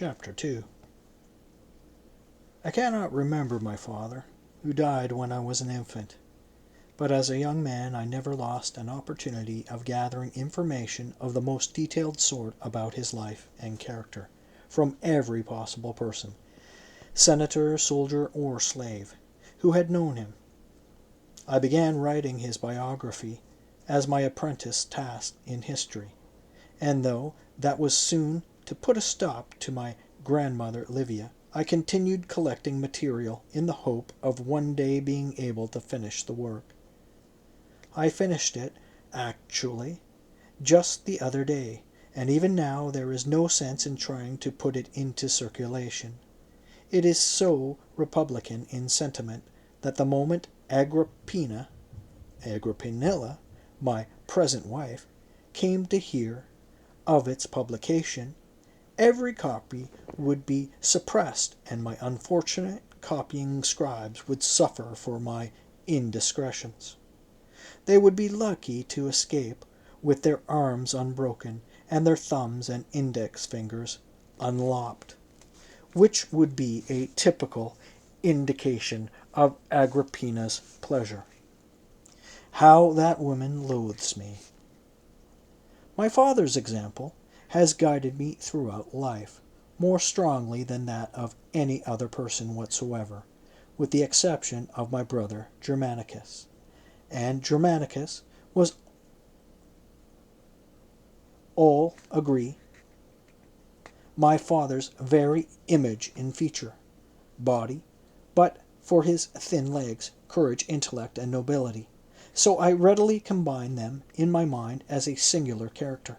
Chapter 2. I cannot remember my father, who died when I was an infant, but as a young man I never lost an opportunity of gathering information of the most detailed sort about his life and character, from every possible person, senator, soldier, or slave, who had known him. I began writing his biography as my apprentice task in history, and though that was soon to put a stop to my grandmother Livia, I continued collecting material in the hope of one day being able to finish the work. I finished it, actually, just the other day, and even now there is no sense in trying to put it into circulation. It is so republican in sentiment that the moment Agrippinilla, my present wife, came to hear of its publication, every copy would be suppressed, and my unfortunate copying scribes would suffer for my indiscretions. They would be lucky to escape with their arms unbroken and their thumbs and index fingers unlopped, which would be a typical indication of Agrippina's pleasure. How that woman loathes me! My father's example has guided me throughout life, more strongly than that of any other person whatsoever, with the exception of my brother Germanicus. And Germanicus was, all agree, my father's very image in feature, body, but for his thin legs, courage, intellect, and nobility. So I readily combine them in my mind as a singular character.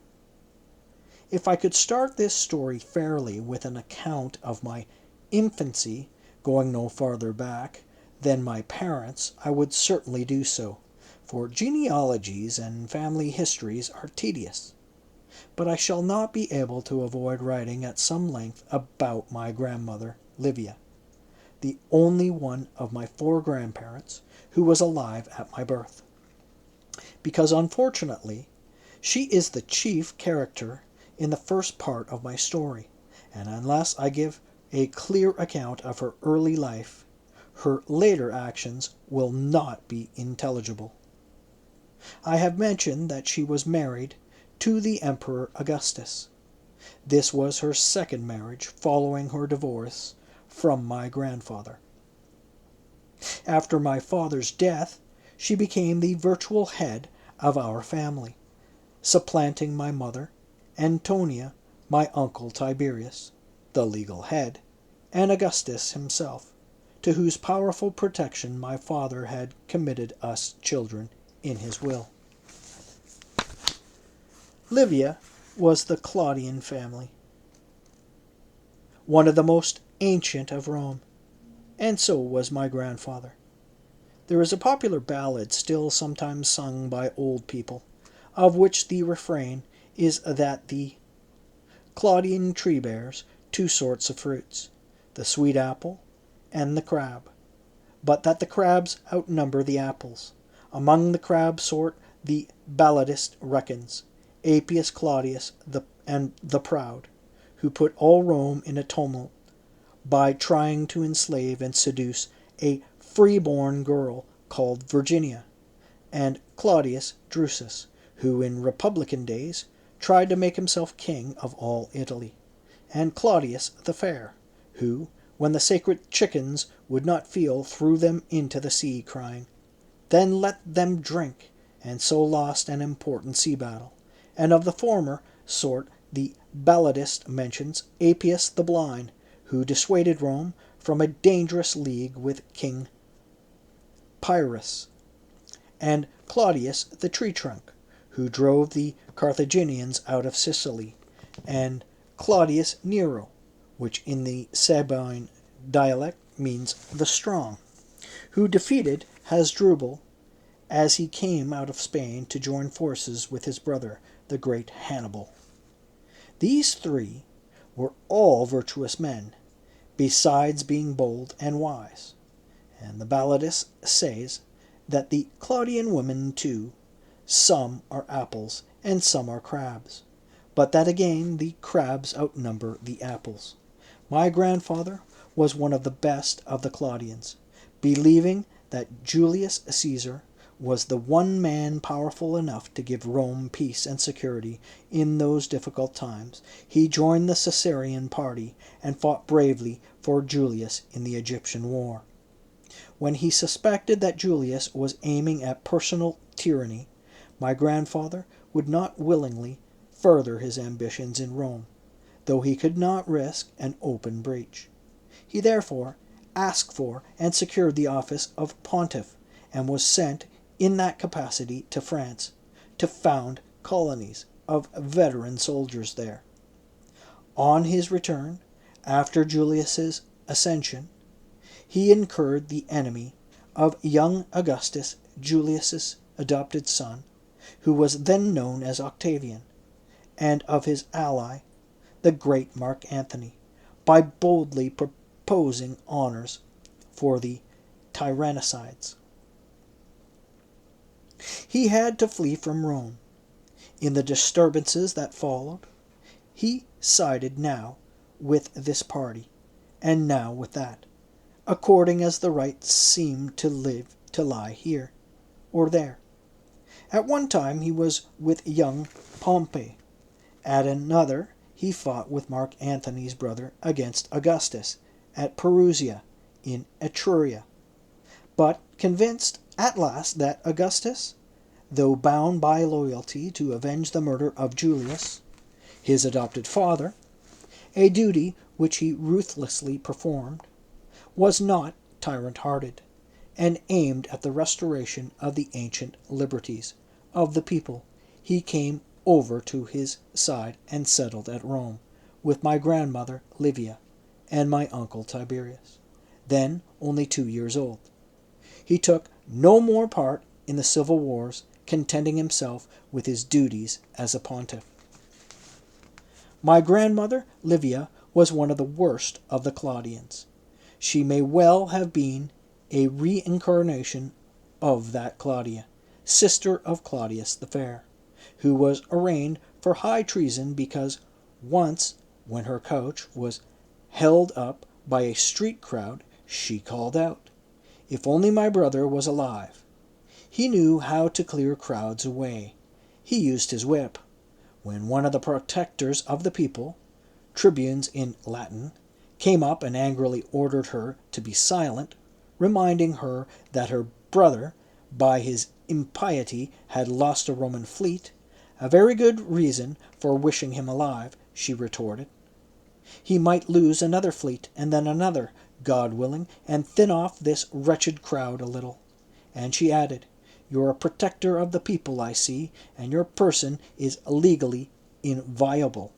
If I could start this story fairly with an account of my infancy, going no farther back than my parents, I would certainly do so, for genealogies and family histories are tedious. But I shall not be able to avoid writing at some length about my grandmother, Livia, the only one of my 4 grandparents who was alive at my birth, because unfortunately she is the chief character in the first part of my story, and unless I give a clear account of her early life, her later actions will not be intelligible. I have mentioned that she was married to the Emperor Augustus. This was her second marriage following her divorce from my grandfather. After my father's death, she became the virtual head of our family, supplanting my mother, Antonia, my uncle Tiberius, the legal head, and Augustus himself, to whose powerful protection my father had committed us children in his will. Livia was the Claudian family, one of the most ancient of Rome, and so was my grandfather. There is a popular ballad still sometimes sung by old people, of which the refrain is that the Claudian tree bears 2 sorts of fruits, the sweet apple and the crab, but that the crabs outnumber the apples. Among the crab sort the balladist reckons Appius Claudius and the proud, who put all Rome in a tumult by trying to enslave and seduce a free-born girl called Virginia, and Claudius Drusus, who in republican days tried to make himself king of all Italy, and Claudius the Fair, who, when the sacred chickens would not feel, threw them into the sea, crying, "Then let them drink," and so lost an important sea battle. And of the former sort the balladist mentions Appius the Blind, who dissuaded Rome from a dangerous league with King Pyrrhus, and Claudius the Tree Trunk, who drove the Carthaginians out of Sicily, and Claudius Nero, which in the Sabine dialect means the strong, who defeated Hasdrubal as he came out of Spain to join forces with his brother, the great Hannibal. These 3 were all virtuous men, besides being bold and wise, and the balladist says that the Claudian women, too, some are apples and some are crabs, but that again the crabs outnumber the apples. My grandfather was one of the best of the Claudians, believing that Julius Caesar was the one man powerful enough to give Rome peace and security in those difficult times. He joined the Caesarian party and fought bravely for Julius in the Egyptian War. When he suspected that Julius was aiming at personal tyranny, my grandfather would not willingly further his ambitions in Rome, though he could not risk an open breach. He therefore asked for and secured the office of pontiff, and was sent in that capacity to France to found colonies of veteran soldiers there. On his return, after Julius's ascension, he incurred the enemy of young Augustus, Julius's adopted son, who was then known as Octavian, and of his ally, the great Mark Antony, by boldly proposing honors for the tyrannicides. He had to flee from Rome. In the disturbances that followed, he sided now with this party, and now with that, according as the right seemed to lie here or there. At one time he was with young Pompey. At another he fought with Mark Antony's brother against Augustus at Perusia in Etruria. But convinced at last that Augustus, though bound by loyalty to avenge the murder of Julius, his adopted father, a duty which he ruthlessly performed, was not tyrant-hearted, and aimed at the restoration of the ancient liberties of the people, he came over to his side and settled at Rome with my grandmother Livia and my uncle Tiberius, then only 2 years old. He took no more part in the civil wars, contenting himself with his duties as a pontiff. My grandmother Livia was one of the worst of the Claudians. She may well have been a reincarnation of that Claudia, sister of Claudius the Fair, who was arraigned for high treason because once, when her coach was held up by a street crowd, she called out, "If only my brother was alive!" He knew how to clear crowds away. He used his whip. When one of the protectors of the people, tribunes in Latin, came up and angrily ordered her to be silent, reminding her that her brother, by his impiety, had lost a Roman fleet, a very good reason for wishing him alive, she retorted. He might lose another fleet, and then another, God willing, and thin off this wretched crowd a little. And she added, "You're a protector of the people, I see, and your person is legally inviolable.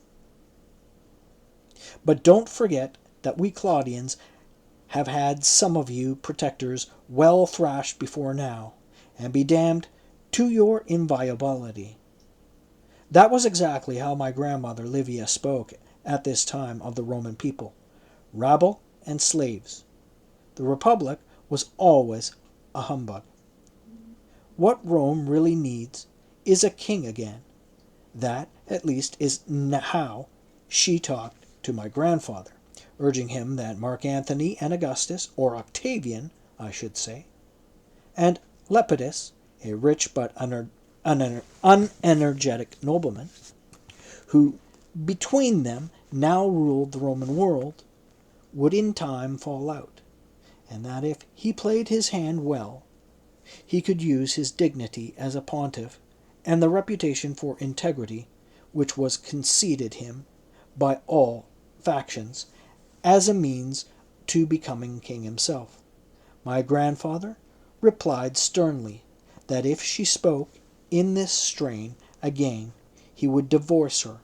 But don't forget that we Claudians have had some of you protectors well thrashed before now, and be damned to your inviolability." That was exactly how my grandmother Livia spoke at this time of the Roman people, rabble and slaves. The Republic was always a humbug. What Rome really needs is a king again. That, at least, is how she talked to my grandfather, urging him that Mark Antony and Augustus, or Octavian, I should say, and Lepidus, a rich but unenergetic nobleman, who between them now ruled the Roman world, would in time fall out, and that if he played his hand well, he could use his dignity as a pontiff and the reputation for integrity which was conceded him by all factions as a means to becoming king himself. My grandfather replied sternly that if she spoke in this strain again, he would divorce her,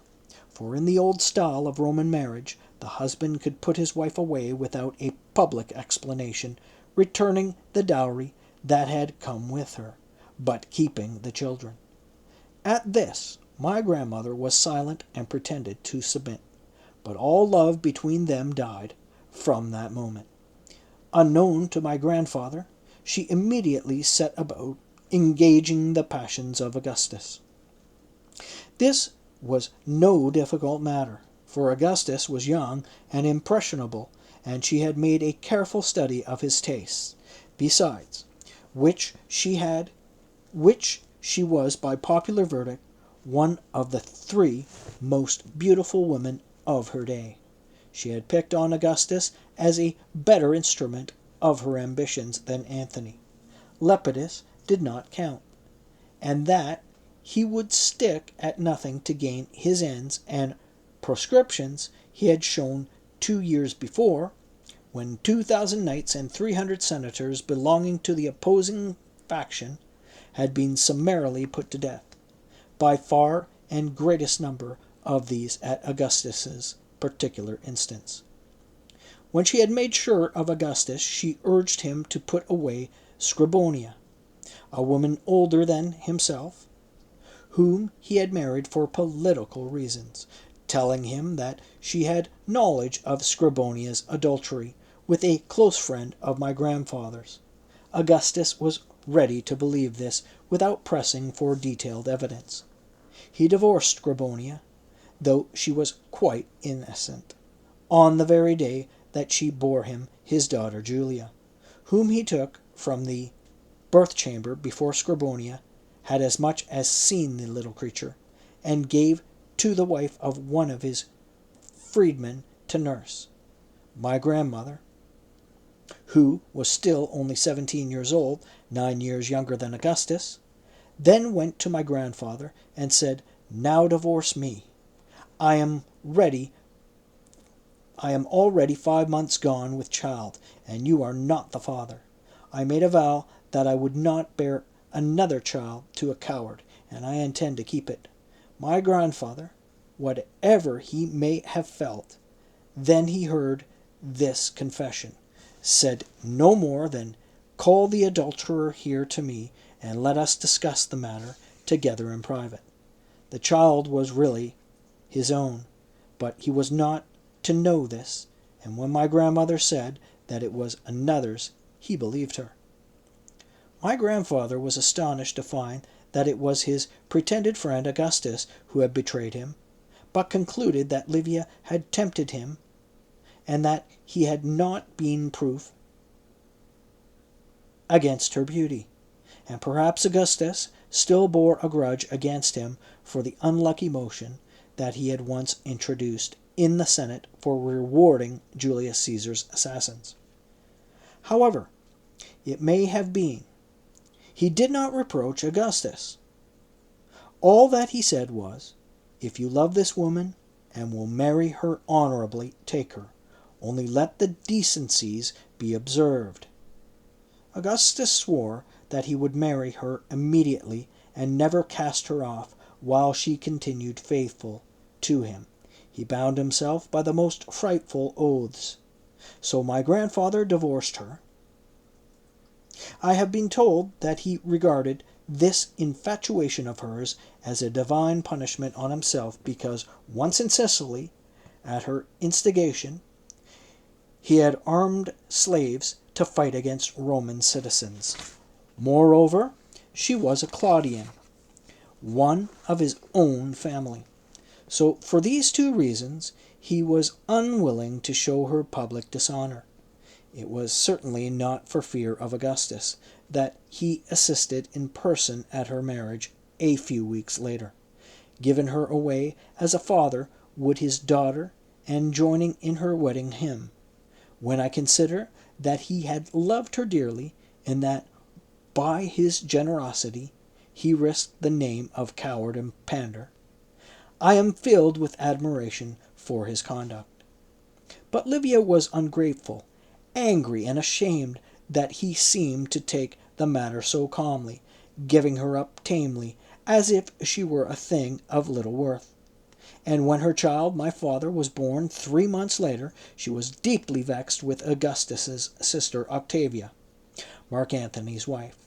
for in the old style of Roman marriage, the husband could put his wife away without a public explanation, returning the dowry that had come with her, but keeping the children. At this, my grandmother was silent and pretended to submit, but all love between them died from that moment. Unknown to my grandfather, she immediately set about engaging the passions of Augustus. This was no difficult matter, for Augustus was young and impressionable, and she had made a careful study of his tastes. Besides which she was by popular verdict one of the three most beautiful women of her day. She had picked on Augustus as a better instrument of her ambitions than Antony. Lepidus did not count, and that he would stick at nothing to gain his ends and proscriptions he had shown 2 years before, when 2,000 knights and 300 senators belonging to the opposing faction had been summarily put to death, by far and greatest number of these at Augustus's particular instance. When she had made sure of Augustus, she urged him to put away Scribonia, a woman older than himself, whom he had married for political reasons, telling him that she had knowledge of Scribonia's adultery with a close friend of my grandfather's. Augustus was ready to believe this without pressing for detailed evidence. He divorced Scribonia, though she was quite innocent, on the very day that she bore him his daughter Julia, whom he took from the birth chamber before Scribonia had as much as seen the little creature, and gave to the wife of one of his freedmen to nurse. My grandmother, who was still only 17 years old, 9 years younger than Augustus, then went to my grandfather and said, "Now divorce me. I am already 5 months gone with child, and you are not the father. I made a vow that I would not bear another child to a coward, and I intend to keep it." My grandfather, whatever he may have felt, then he heard this confession, said no more than, "Call the adulterer here to me, and let us discuss the matter together in private." The child was really his own, but he was not to know this, and when my grandmother said that it was another's, he believed her. My grandfather was astonished to find that it was his pretended friend Augustus who had betrayed him, but concluded that Livia had tempted him, and that he had not been proof against her beauty. And perhaps Augustus still bore a grudge against him for the unlucky motion that he had once introduced in the Senate for rewarding Julius Caesar's assassins. However it may have been, he did not reproach Augustus. All that he said was, "If you love this woman and will marry her honorably, take her. Only let the decencies be observed." Augustus swore that he would marry her immediately and never cast her off while she continued faithful to him. He bound himself by the most frightful oaths. So my grandfather divorced her. I have been told that he regarded this infatuation of hers as a divine punishment on himself because once in Sicily, at her instigation, he had armed slaves to fight against Roman citizens. Moreover, she was a Claudian, one of his own family. So for these two reasons, he was unwilling to show her public dishonor. It was certainly not for fear of Augustus that he assisted in person at her marriage a few weeks later, given her away as a father would his daughter, and joining in her wedding hymn. When I consider that he had loved her dearly, and that by his generosity he risked the name of coward and pander, I am filled with admiration for his conduct. But Livia was ungrateful, angry, and ashamed that he seemed to take the matter so calmly, giving her up tamely, as if she were a thing of little worth. And when her child, my father, was born 3 months later, she was deeply vexed with Augustus's sister Octavia, Mark Antony's wife.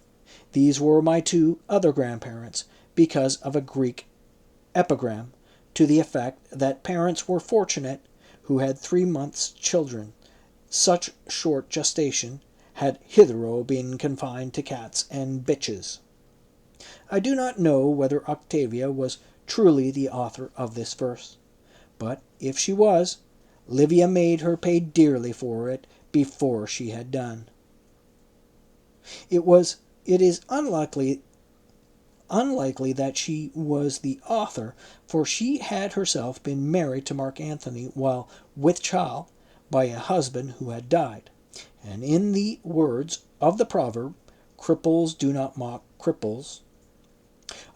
These were my 2 other grandparents, because of a Greek epigram to the effect that parents were fortunate who had 3 months' children. Such short gestation had hitherto been confined to cats and bitches. I do not know whether Octavia was truly the author of this verse, but if she was, Livia made her pay dearly for it before she had done. It is unlikely that she was the author, for she had herself been married to Mark Antony while with child by a husband who had died. And in the words of the proverb, cripples do not mock cripples,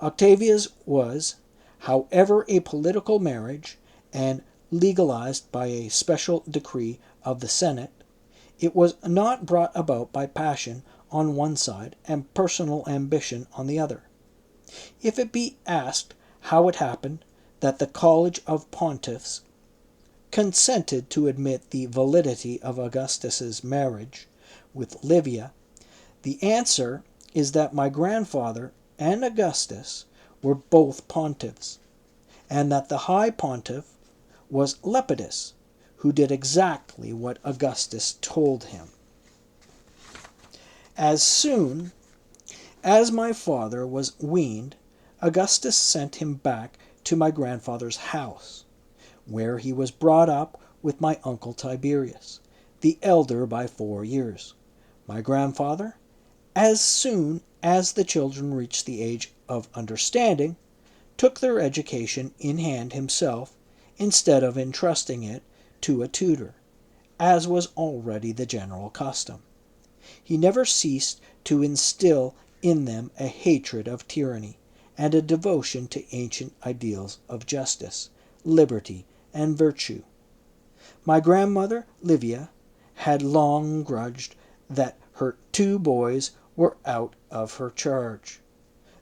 Octavia's was, however, a political marriage, and legalized by a special decree of the Senate. It was not brought about by passion on one side and personal ambition on the other. If it be asked how it happened that the College of Pontiffs consented to admit the validity of Augustus's marriage with Livia, the answer is that my grandfather and Augustus were both pontiffs, and that the high pontiff was Lepidus, who did exactly what Augustus told him. As soon as my father was weaned, Augustus sent him back to my grandfather's house, where he was brought up with my uncle Tiberius, the elder by 4 years. My grandfather, as soon as the children reached the age of understanding, took their education in hand himself, instead of entrusting it to a tutor, as was already the general custom. He never ceased to instill in them a hatred of tyranny, and a devotion to ancient ideals of justice, liberty, and virtue. My grandmother, Livia, had long grudged that her 2 boys were out of her charge,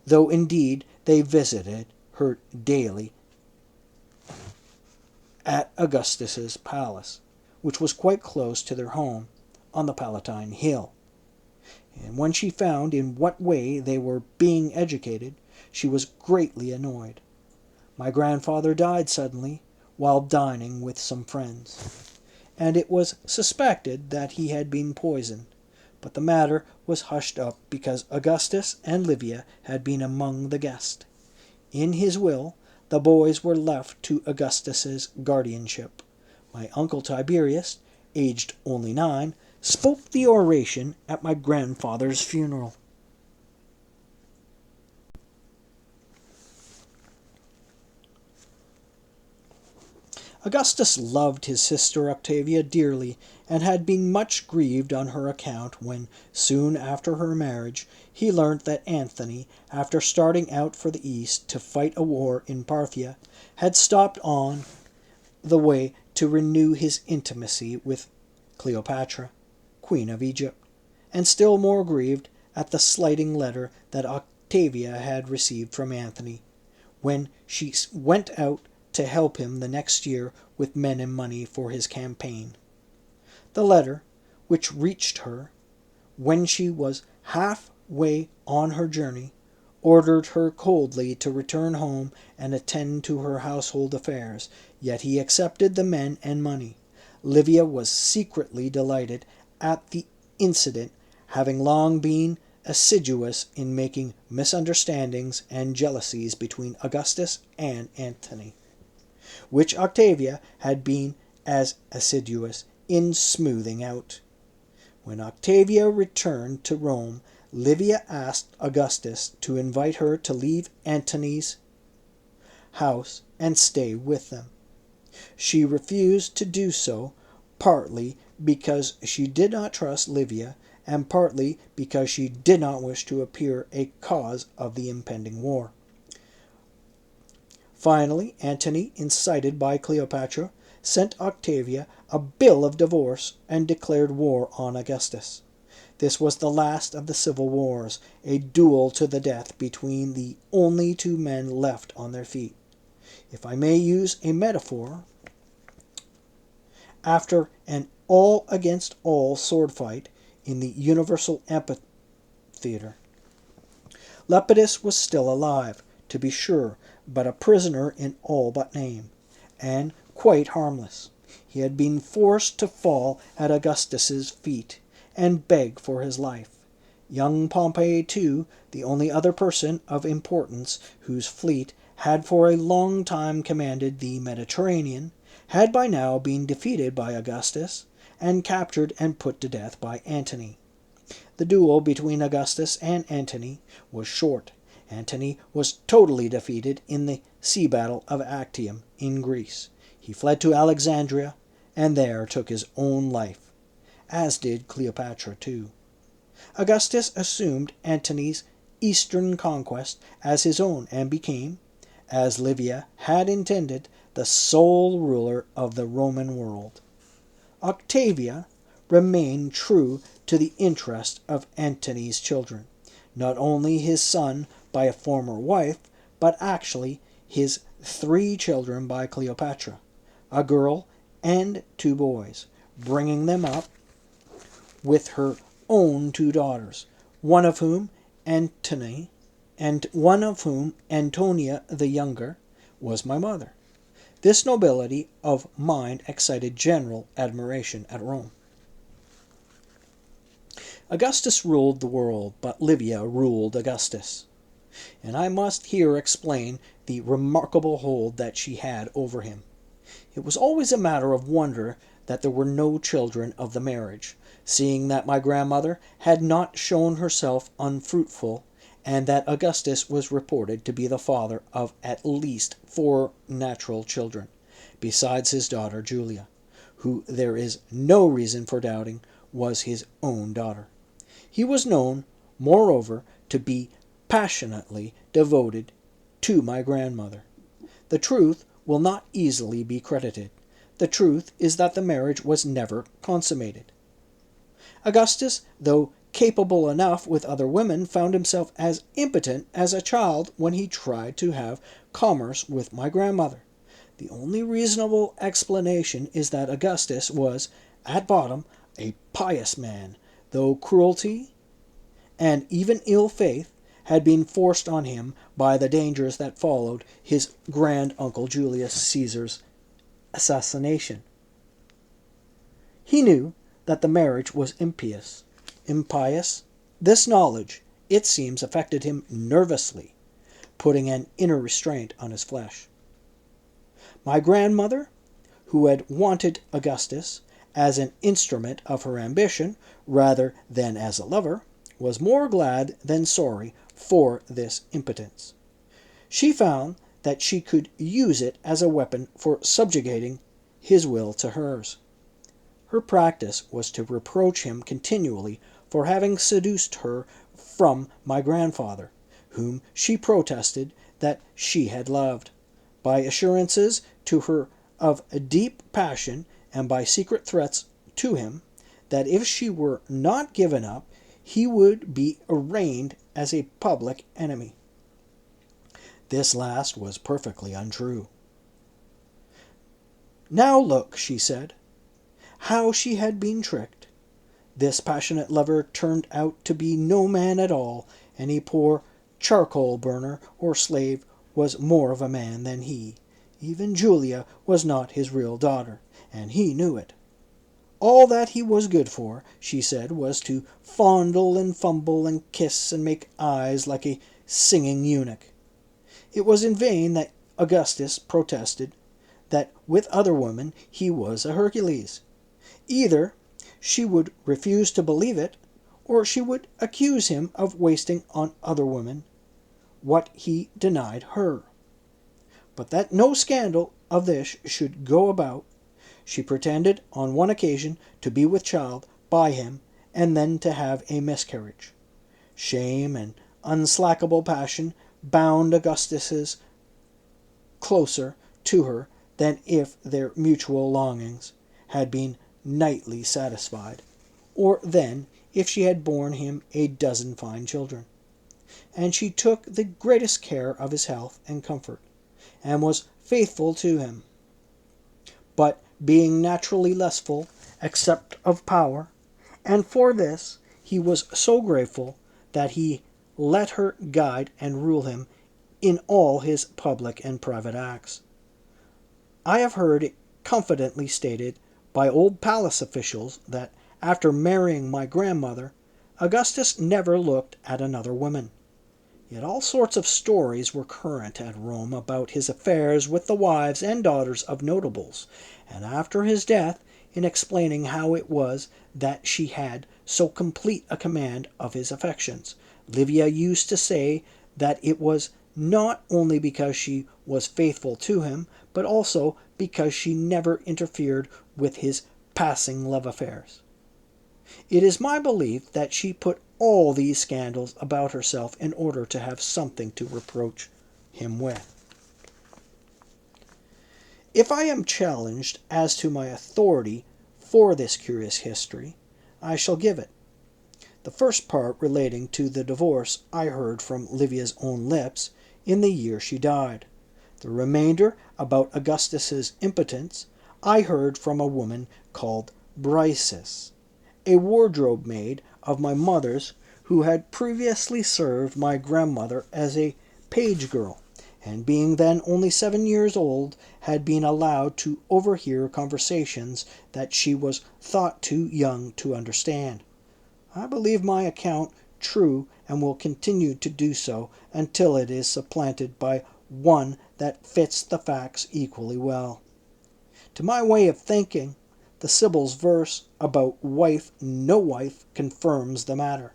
though indeed they visited her daily at Augustus's palace, which was quite close to their home on the Palatine Hill. And when she found in what way they were being educated, she was greatly annoyed. My grandfather died suddenly while dining with some friends, and it was suspected that he had been poisoned, but the matter was hushed up because Augustus and Livia had been among the guests. In his will, the boys were left to Augustus's guardianship. My uncle Tiberius, aged only 9, spoke the oration at my grandfather's funeral. Augustus loved his sister Octavia dearly, and had been much grieved on her account when, soon after her marriage, he learnt that Antony, after starting out for the east to fight a war in Parthia, had stopped on the way to renew his intimacy with Cleopatra, Queen of Egypt, and still more grieved at the slighting letter that Octavia had received from Antony, when she went out to help him the next year with men and money for his campaign. The letter, which reached her when she was half-way on her journey, ordered her coldly to return home and attend to her household affairs, yet he accepted the men and money. Livia was secretly delighted at the incident, having long been assiduous in making misunderstandings and jealousies between Augustus and Antony, which Octavia had been as assiduous in smoothing out. When Octavia returned to Rome, Livia asked Augustus to invite her to leave Antony's house and stay with them. She refused to do so, partly because she did not trust Livia, and partly because she did not wish to appear a cause of the impending war. Finally, Antony, incited by Cleopatra, sent Octavia a bill of divorce and declared war on Augustus. This was the last of the civil wars, a duel to the death between the only 2 men left on their feet. If I may use a metaphor, after an all-against-all sword fight in the universal amphitheater, Lepidus was still alive, to be sure, but a prisoner in all but name, and quite harmless. He had been forced to fall at Augustus's feet and beg for his life. Young Pompey, too, the only other person of importance whose fleet had for a long time commanded the Mediterranean, had by now been defeated by Augustus, and captured and put to death by Antony. The duel between Augustus and Antony was short. Antony was totally defeated in the sea battle of Actium in Greece. He fled to Alexandria, and there took his own life, as did Cleopatra too. Augustus assumed Antony's eastern conquest as his own, and became, as Livia had intended, the sole ruler of the Roman world. Octavia remained true to the interest of Antony's children, not only his son by a former wife, but actually his 3 children by Cleopatra, a girl and 2 boys, bringing them up with her own 2 daughters, one of whom Antony, and one of whom Antonia the younger, was my mother. This nobility of mind excited general admiration at Rome. Augustus ruled the world, but Livia ruled Augustus. And I must here explain the remarkable hold that she had over him. It was always a matter of wonder that there were no children of the marriage, seeing that my grandmother had not shown herself unfruitful, and that Augustus was reported to be the father of at least 4 natural children, besides his daughter Julia, who there is no reason for doubting was his own daughter. He was known, moreover, to be passionately devoted to my grandmother. The truth will not easily be credited. The truth is that the marriage was never consummated. Augustus, though capable enough with other women, found himself as impotent as a child when he tried to have commerce with my grandmother. The only reasonable explanation is that Augustus was, at bottom, a pious man, though cruelty and even ill faith had been forced on him by the dangers that followed his grand-uncle Julius Caesar's assassination. He knew that the marriage was impious. This knowledge, it seems, affected him nervously, putting an inner restraint on his flesh. My grandmother, who had wanted Augustus as an instrument of her ambition rather than as a lover, was more glad than sorry for this impotence. She found that she could use it as a weapon for subjugating his will to hers. Her practice was to reproach him continually for having seduced her from my grandfather, whom she protested that she had loved, by assurances to her of a deep passion, and by secret threats to him that if she were not given up, he would be arraigned as a public enemy. This last was perfectly untrue. Now look, she said, how she had been tricked. This passionate lover turned out to be no man at all. Any poor charcoal burner or slave was more of a man than he. Even Julia was not his real daughter, and he knew it. All that he was good for, she said, was to fondle and fumble and kiss and make eyes like a singing eunuch. It was in vain that Augustus protested that with other women he was a Hercules. Either she would refuse to believe it, or she would accuse him of wasting on other women what he denied her. But that no scandal of this should go about, she pretended on one occasion to be with child by him, and then to have a miscarriage. Shame and unslackable passion bound Augustus closer to her than if their mutual longings had been nightly satisfied, or than if she had borne him a dozen fine children. And she took the greatest care of his health and comfort, and was faithful to him. But being naturally lustful, except of power, and for this he was so grateful that he let her guide and rule him in all his public and private acts. I have heard it confidently stated by old palace officials that after marrying my grandmother, Augustus never looked at another woman. Yet all sorts of stories were current at Rome about his affairs with the wives and daughters of notables, and after his death, in explaining how it was that she had so complete a command of his affections, Livia used to say that it was not only because she was faithful to him, but also because she never interfered with his passing love affairs. It is my belief that she put all these scandals about herself in order to have something to reproach him with. If I am challenged as to my authority for this curious history, I shall give it. The first part relating to the divorce I heard from Livia's own lips in the year she died. The remainder about Augustus's impotence I heard from a woman called Briseis, a wardrobe maid of my mother's, who had previously served my grandmother as a page girl, and being then only 7 years old, had been allowed to overhear conversations that she was thought too young to understand. I believe my account true and will continue to do so until it is supplanted by one that fits the facts equally well. To my way of thinking, the Sibyl's verse about wife no wife confirms the matter.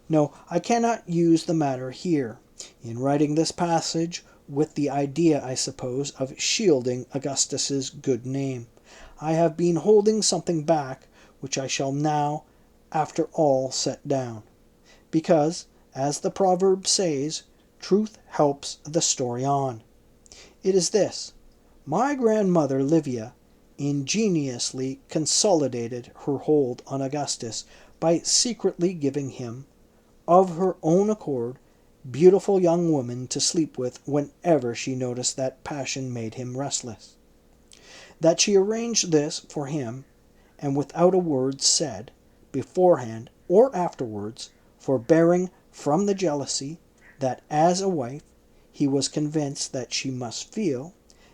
No, I cannot use the matter here, in writing this passage, with the idea, I suppose, of shielding Augustus's good name. I have been holding something back, which I shall now, after all, set down. Because, as the proverb says, truth helps the story on. It is this: my grandmother Livia ingeniously consolidated her hold on Augustus by secretly giving him, of her own accord, beautiful young women to sleep with whenever she noticed that passion made him restless. That she arranged this for him, and without a word said, beforehand or afterwards, forbearing from the jealousy that as a wife he was convinced that she must feel,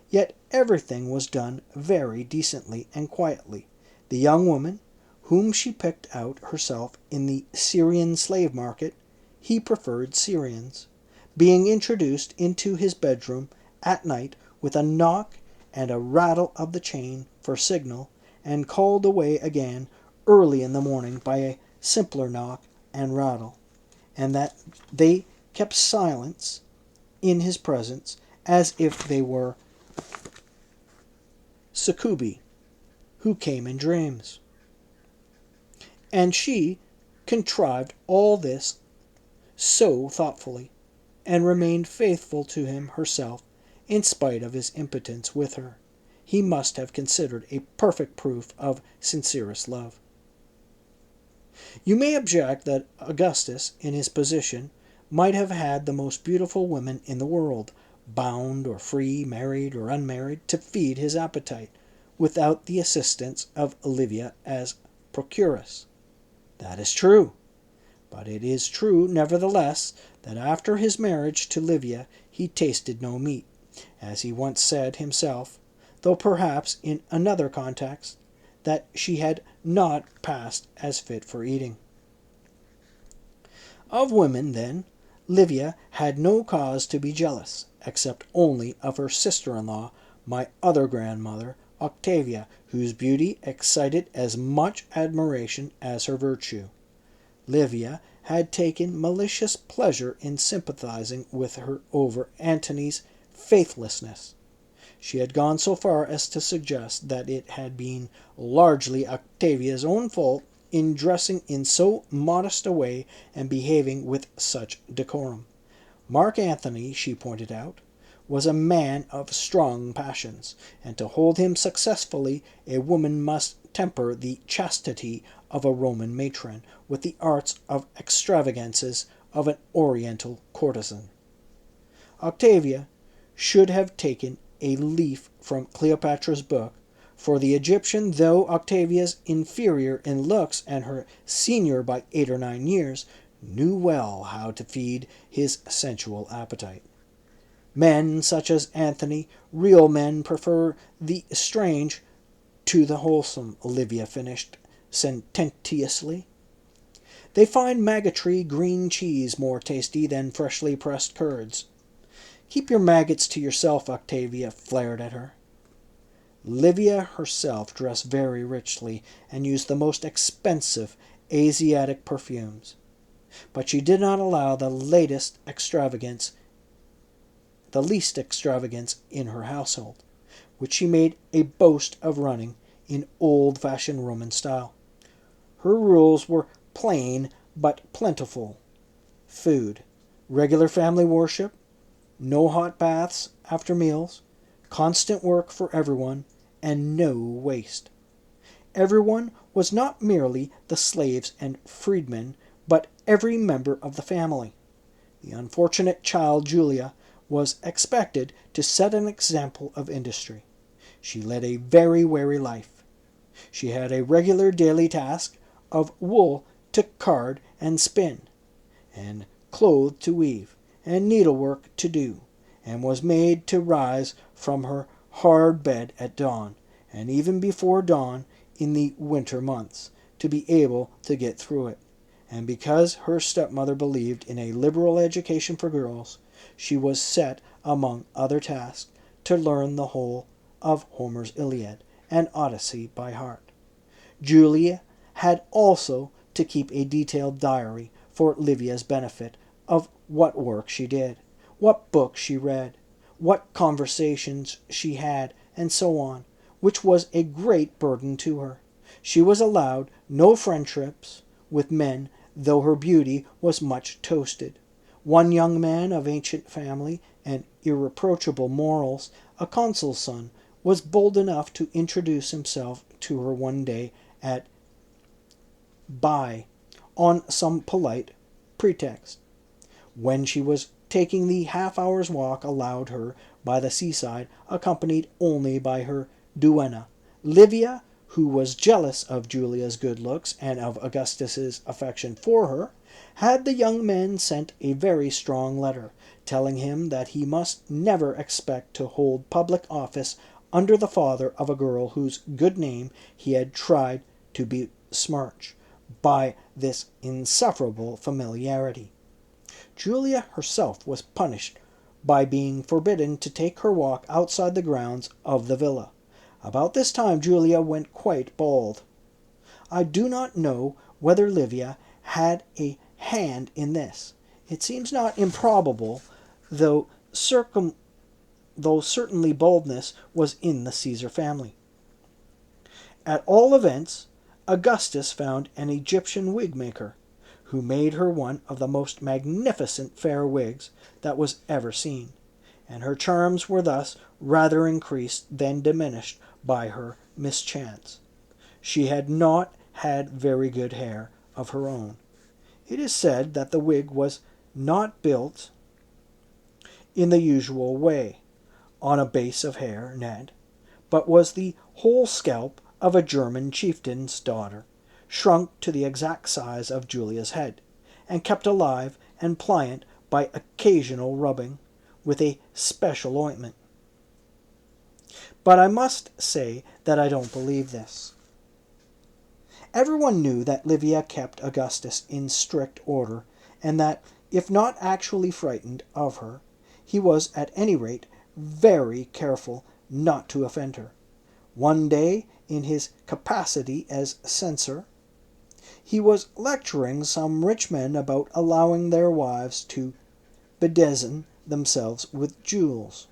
yet everything was done very decently and quietly. The young woman, whom she picked out herself in the Syrian slave market, he preferred Syrians, being introduced into his bedroom at night with a knock and a rattle of the chain for signal, and called away again early in the morning by a simpler knock and rattle, and that they kept silence in his presence as if they were succubi who came in dreams. And she contrived all this so thoughtfully, and remained faithful to him herself, in spite of his impotence with her. He must have considered a perfect proof of sincerest love. You may object that Augustus, in his position, might have had the most beautiful women in the world, bound or free, married or unmarried, to feed his appetite, without the assistance of Livia as procuress. That is true. But it is true, nevertheless, that after his marriage to Livia he tasted no meat, as he once said himself, though perhaps in another context, that she had not passed as fit for eating. Of women, then, Livia had no cause to be jealous, except only of her sister-in-law, my other grandmother, Octavia, whose beauty excited as much admiration as her virtue. Livia had taken malicious pleasure in sympathizing with her over Antony's faithlessness. She had gone so far as to suggest that it had been largely Octavia's own fault in dressing in so modest a way and behaving with such decorum. Mark Antony, she pointed out, was a man of strong passions, and to hold him successfully a woman must temper the chastity of a Roman matron with the arts of extravagances of an Oriental courtesan. Octavia should have taken a leaf from Cleopatra's book, for the Egyptian, though Octavia's inferior in looks and her senior by 8 or 9 years, knew well how to feed his sensual appetite. Men such as Antony, real men, prefer the strange to the wholesome, Livia finished sententiously. They find maggoty green cheese more tasty than freshly pressed curds. Keep your maggots to yourself, Octavia flared at her. Livia herself dressed very richly and used the most expensive Asiatic perfumes. But she did not allow the least extravagance in her household, which she made a boast of running in old-fashioned Roman style. Her rules were plain but plentiful. Food, regular family worship, no hot baths after meals, constant work for everyone, and no waste. Everyone was not merely the slaves and freedmen, but every member of the family. The unfortunate child Julia was expected to set an example of industry. She led a very weary life. She had a regular daily task of wool to card and spin, and cloth to weave, and needlework to do, and was made to rise from her hard bed at dawn, and even before dawn in the winter months, to be able to get through it. And because her stepmother believed in a liberal education for girls, she was set, among other tasks, to learn the whole of Homer's Iliad and Odyssey by heart. Julia had also to keep a detailed diary for Livia's benefit of what work she did, what books she read, what conversations she had, and so on, which was a great burden to her. She was allowed no friendships with men, though her beauty was much toasted. One young man of ancient family and irreproachable morals, a consul's son, was bold enough to introduce himself to her one day at Bye, on some polite pretext, when she was taking the half-hour's walk allowed her by the seaside, accompanied only by her duenna. Livia, who was jealous of Julia's good looks and of Augustus's affection for her, had the young man sent a very strong letter, telling him that he must never expect to hold public office under the father of a girl whose good name he had tried to besmirch by this insufferable familiarity. Julia herself was punished by being forbidden to take her walk outside the grounds of the villa. About this time Julia went quite bald. I do not know whether Livia had a hand in this. It seems not improbable, though certainly baldness was in the Caesar family. At all events, Augustus found an Egyptian wig maker, who made her one of the most magnificent fair wigs that was ever seen, and her charms were thus rather increased than diminished by her mischance. She had not had very good hair of her own. It is said that the wig was not built in the usual way, on a base of hair net, but was the whole scalp of a German chieftain's daughter, shrunk to the exact size of Julia's head, and kept alive and pliant by occasional rubbing with a special ointment. But I must say that I don't believe this. Everyone knew that Livia kept Augustus in strict order, and that, if not actually frightened of her, he was at any rate very careful not to offend her. One day, in his capacity as censor, he was lecturing some rich men about allowing their wives to bedizen themselves with jewels.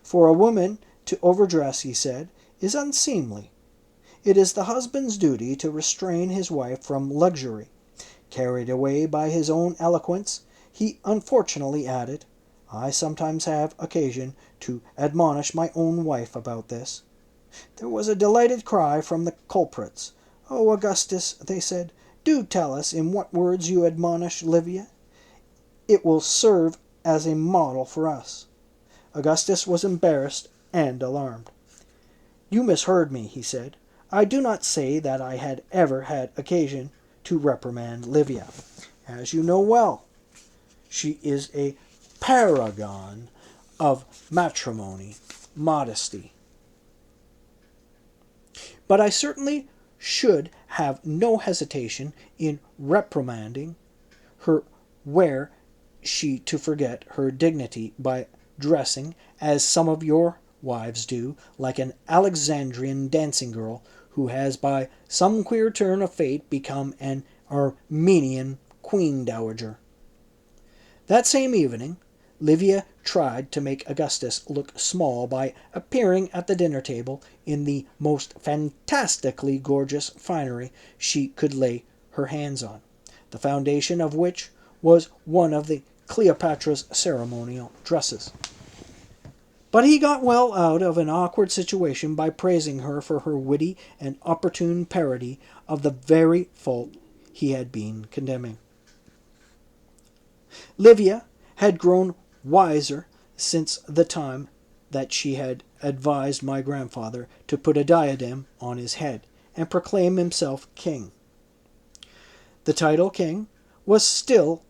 For a woman to overdress, he said, is unseemly. It is the husband's duty to restrain his wife from luxury. Carried away by his own eloquence, he unfortunately added, I sometimes have occasion to admonish my own wife about this. There was a delighted cry from the culprits. Oh, Augustus, they said, do tell us in what words you admonish Livia. It will serve as a model for us. Augustus was embarrassed and alarmed. You misheard me, he said. I do not say that I had ever had occasion to reprimand Livia. As you know well, she is a paragon of matrimony, modesty. But I certainly should have no hesitation in reprimanding her were she to forget her dignity by dressing, as some of your wives do, like an Alexandrian dancing girl who has by some queer turn of fate become an Armenian queen dowager. That same evening, Livia tried to make Augustus look small by appearing at the dinner table in the most fantastically gorgeous finery she could lay her hands on, the foundation of which was one of the Cleopatra's ceremonial dresses. But he got well out of an awkward situation by praising her for her witty and opportune parody of the very fault he had been condemning. Livia had grown wiser since the time that she had advised my grandfather to put a diadem on his head and proclaim himself king. The title king was still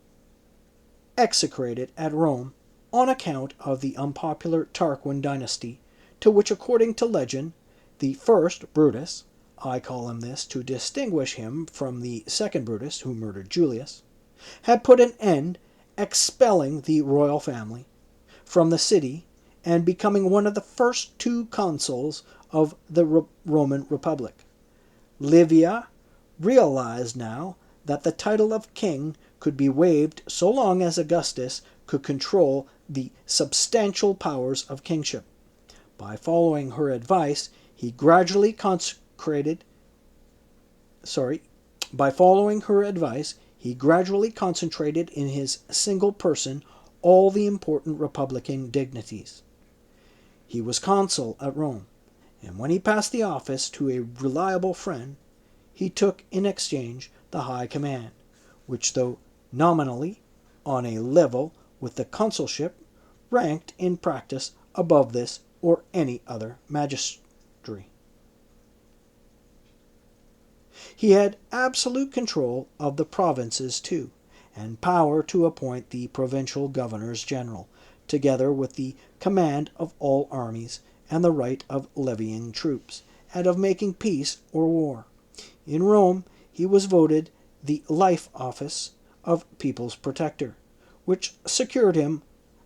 execrated at Rome on account of the unpopular Tarquin dynasty, to which, according to legend, the first Brutus, I call him this to distinguish him from the second Brutus who murdered Julius, had put an end, expelling the royal family from the city and becoming one of the first two consuls of the Roman Republic. Livia realized now that the title of king could be waived so long as Augustus could control the substantial powers of kingship. By following her advice, he gradually concentrated in his single person all the important republican dignities. He was consul at Rome, and when he passed the office to a reliable friend, he took in exchange the high command, which, though nominally on a level with the consulship, ranked in practice above this or any other magistracy. He had absolute control of the provinces too, and power to appoint the provincial governors general, together with the command of all armies and the right of levying troops, and of making peace or war. In Rome he was voted the life office of people's protector, which secured him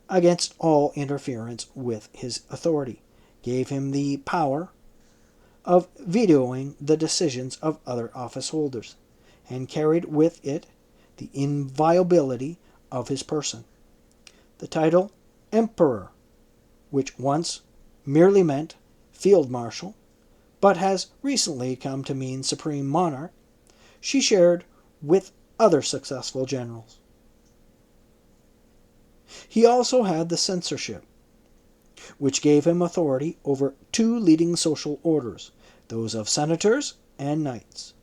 against all interference with his authority, gave him the power of vetoing the decisions of other office holders, and carried with it the inviolability of his person. The title Emperor, which once merely meant field marshal, but has recently come to mean supreme monarch, she shared with other successful generals. He also had the censorship, which gave him authority over two leading social orders, those of senators and knights.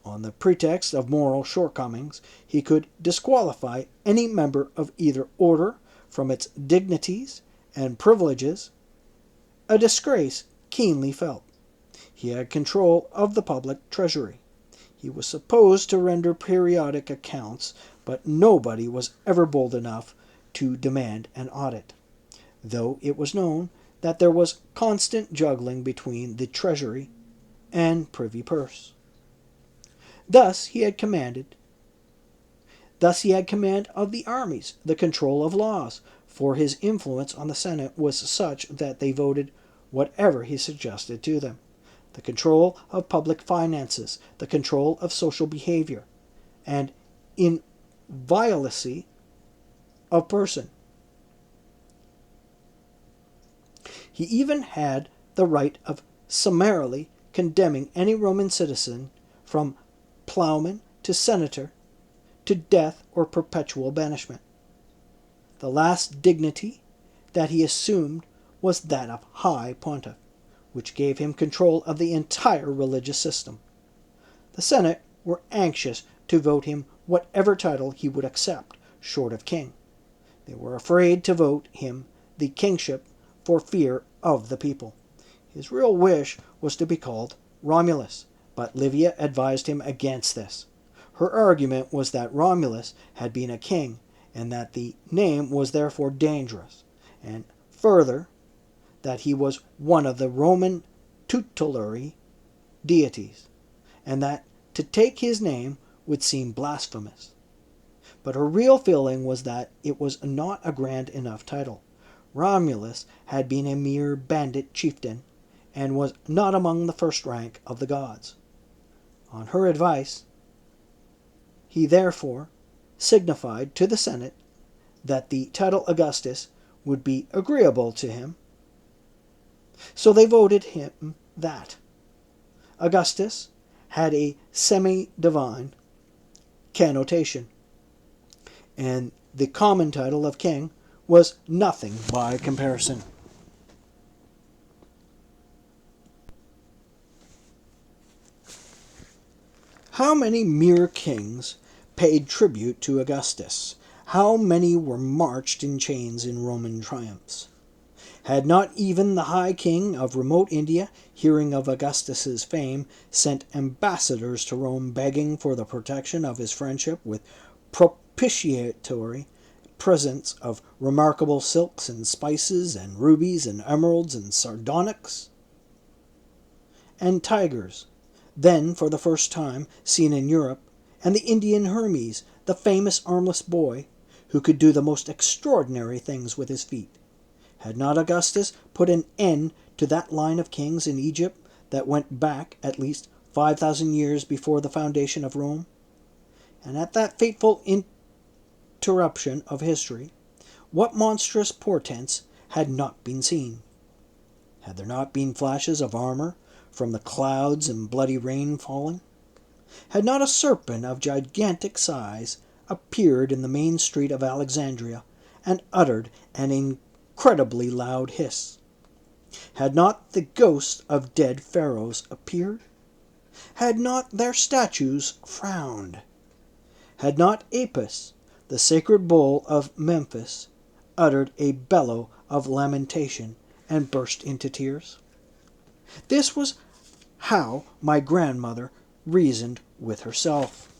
On the pretext of moral shortcomings, he could disqualify any member of either order from its dignities and privileges, a disgrace keenly felt. He had control of the public treasury. He was supposed to render periodic accounts, but nobody was ever bold enough to demand an audit, though it was known that there was constant juggling between the treasury and privy purse. Thus he had command of the armies, the control of laws, for his influence on the Senate was such that they voted whatever he suggested to them, the control of public finances, the control of social behavior, and inviolacy of person. He even had the right of summarily condemning any Roman citizen, from plowman to senator, to death or perpetual banishment. The last dignity that he assumed was that of High Pontiff, which gave him control of the entire religious system. The Senate were anxious to vote him whatever title he would accept, short of king. They were afraid to vote him the kingship for fear of the people. His real wish was to be called Romulus, but Livia advised him against this. Her argument was that Romulus had been a king, and that the name was therefore dangerous, and further, that he was one of the Roman tutelary deities, and that to take his name would seem blasphemous. But her real feeling was that it was not a grand enough title. Romulus had been a mere bandit chieftain, and was not among the first rank of the gods. On her advice, he therefore signified to the Senate that the title Augustus would be agreeable to him. So they voted him that. Augustus had a semi-divine connotation, and the common title of king was nothing by comparison. How many mere kings paid tribute to Augustus? How many were marched in chains in Roman triumphs? Had not even the high king of remote India, hearing of Augustus's fame, sent ambassadors to Rome begging for the protection of his friendship with propitiatory presents of remarkable silks and spices and rubies and emeralds and sardonyx and tigers, then for the first time seen in Europe, and the Indian Hermes, the famous armless boy, who could do the most extraordinary things with his feet? Had not Augustus put an end to that line of kings in Egypt that went back at least 5,000 years before the foundation of Rome? And at that fateful interruption of history, what monstrous portents had not been seen? Had there not been flashes of armor from the clouds and bloody rain falling? Had not a serpent of gigantic size appeared in the main street of Alexandria and uttered an incredibly loud hiss? Had not the ghosts of dead pharaohs appeared? Had not their statues frowned? Had not Apis, the sacred bull of Memphis, uttered a bellow of lamentation and burst into tears? This was how my grandmother reasoned with herself.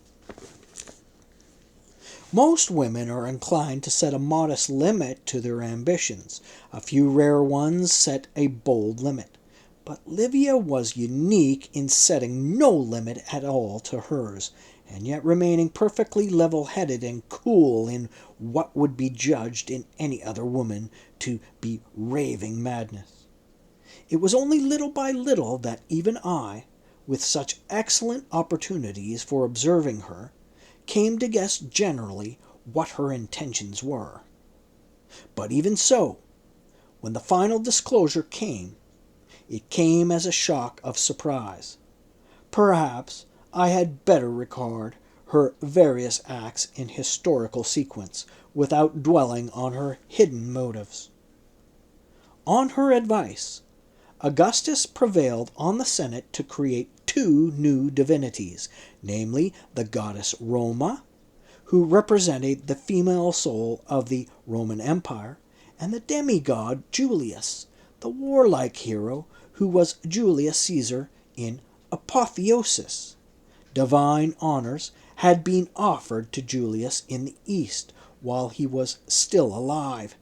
Most women are inclined to set a modest limit to their ambitions. A few rare ones set a bold limit. But Livia was unique in setting no limit at all to hers, and yet remaining perfectly level-headed and cool in what would be judged in any other woman to be raving madness. It was only little by little that even I, with such excellent opportunities for observing her, came to guess generally what her intentions were. But even so, when the final disclosure came, it came as a shock of surprise. Perhaps I had better record her various acts in historical sequence, without dwelling on her hidden motives. On her advice, Augustus prevailed on the Senate to create two new divinities, namely the goddess Roma, who represented the female soul of the Roman Empire, and the demigod Julius, the warlike hero who was Julius Caesar in apotheosis. Divine honors had been offered to Julius in the East while he was still alive.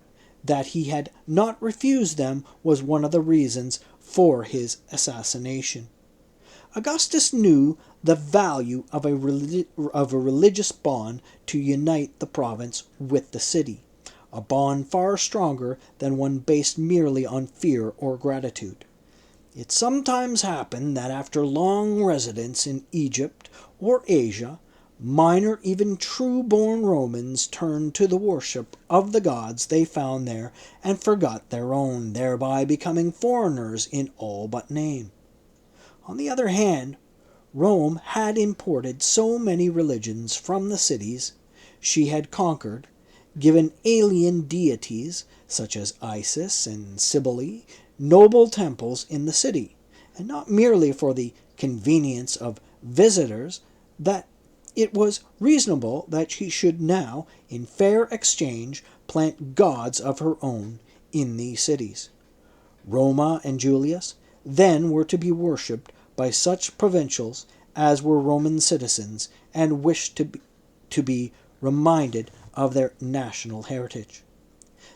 That he had not refused them was one of the reasons for his assassination. Augustus knew the value of a religious bond to unite the province with the city, a bond far stronger than one based merely on fear or gratitude. It sometimes happened that after long residence in Egypt or Asia, minor, even true-born Romans turned to the worship of the gods they found there and forgot their own, thereby becoming foreigners in all but name. On the other hand, Rome had imported so many religions from the cities she had conquered, given alien deities such as Isis and Cybele noble temples in the city, and not merely for the convenience of visitors, that it was reasonable that she should now, in fair exchange, plant gods of her own in these cities. Roma and Julius then were to be worshipped by such provincials as were Roman citizens and wished to be reminded of their national heritage.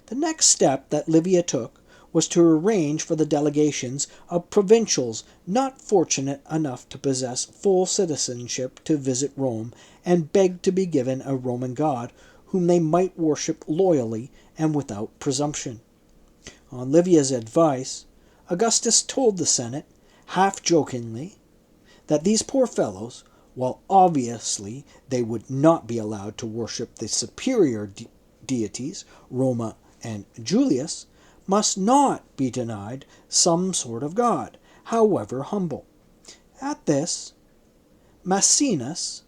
The next step that Livia took was to arrange for the delegations of provincials not fortunate enough to possess full citizenship to visit Rome and beg to be given a Roman god whom they might worship loyally and without presumption. On Livia's advice, Augustus told the Senate, half jokingly, that these poor fellows, while obviously they would not be allowed to worship the superior deities, Roma and Julius, must not be denied some sort of god, however humble. At this, Maecenas,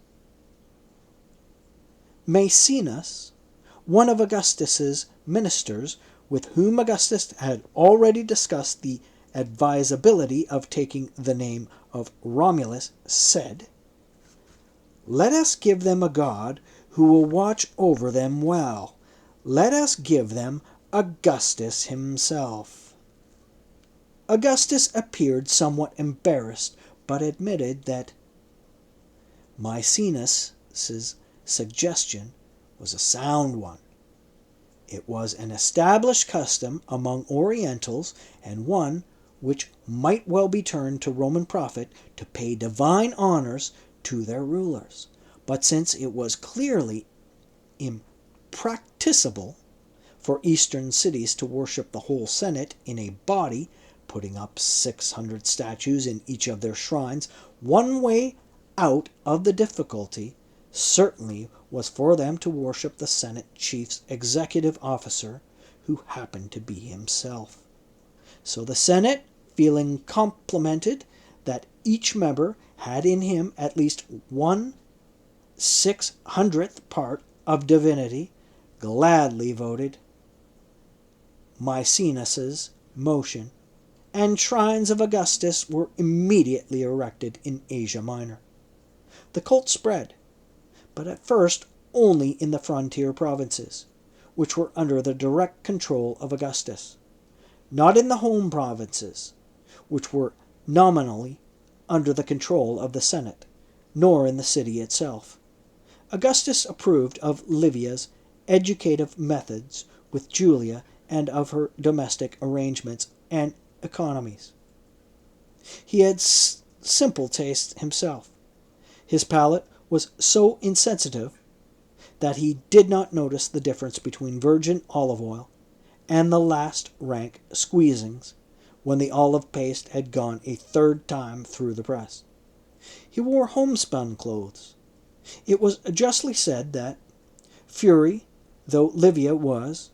one of Augustus's ministers, with whom Augustus had already discussed the advisability of taking the name of Romulus, said, "Let us give them a god who will watch over them well. Let us give them Augustus himself." Augustus appeared somewhat embarrassed, but admitted that Maecenas' suggestion was a sound one. It was an established custom among Orientals, and one which might well be turned to Roman profit, to pay divine honors to their rulers. But since it was clearly impracticable for Eastern cities to worship the whole Senate in a body, putting up 600 statues in each of their shrines, one way out of the difficulty certainly was for them to worship the Senate chief's executive officer, who happened to be himself. So the Senate, feeling complimented that each member had in him at least 1/600th part of divinity, gladly voted Maecenas' motion, and shrines of Augustus were immediately erected in Asia Minor. The cult spread, but at first only in the frontier provinces, which were under the direct control of Augustus, not in the home provinces, which were nominally under the control of the Senate, nor in the city itself. Augustus approved of Livia's educative methods with Julia and of her domestic arrangements and economies. He had simple tastes himself. His palate was so insensitive that he did not notice the difference between virgin olive oil and the last rank squeezings when the olive paste had gone a third time through the press. He wore homespun clothes. It was justly said that, fury though Livia was,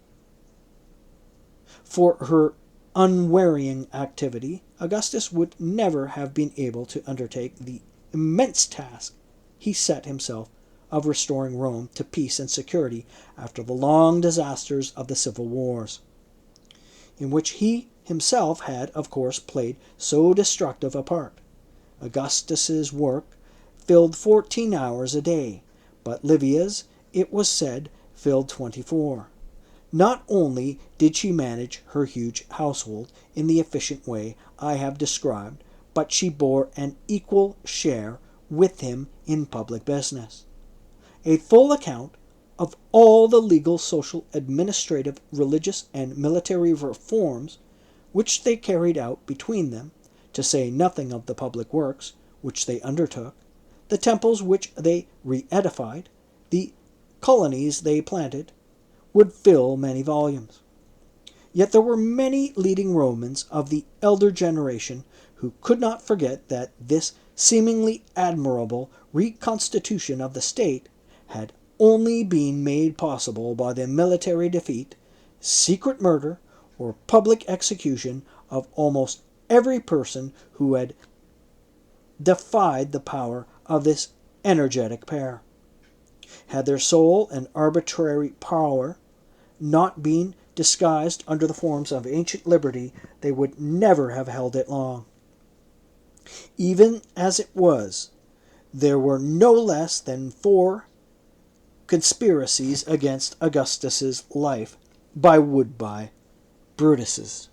for her unwearying activity, Augustus would never have been able to undertake the immense task he set himself of restoring Rome to peace and security after the long disasters of the civil wars, in which he himself had, of course, played so destructive a part. Augustus's work filled 14 hours a day, but Livia's, it was said, filled 24. Not only did she manage her huge household in the efficient way I have described, but she bore an equal share with him in public business. A full account of all the legal, social, administrative, religious, and military reforms which they carried out between them, to say nothing of the public works which they undertook, the temples which they re-edified, the colonies they planted, would fill many volumes. Yet there were many leading Romans of the elder generation who could not forget that this seemingly admirable reconstitution of the state had only been made possible by the military defeat, secret murder, or public execution of almost every person who had defied the power of this energetic pair. Had their sole and arbitrary power not been disguised under the forms of ancient liberty, they would never have held it long. Even as it was, there were no less than 4 conspiracies against Augustus's life by Woodbine Brutuses.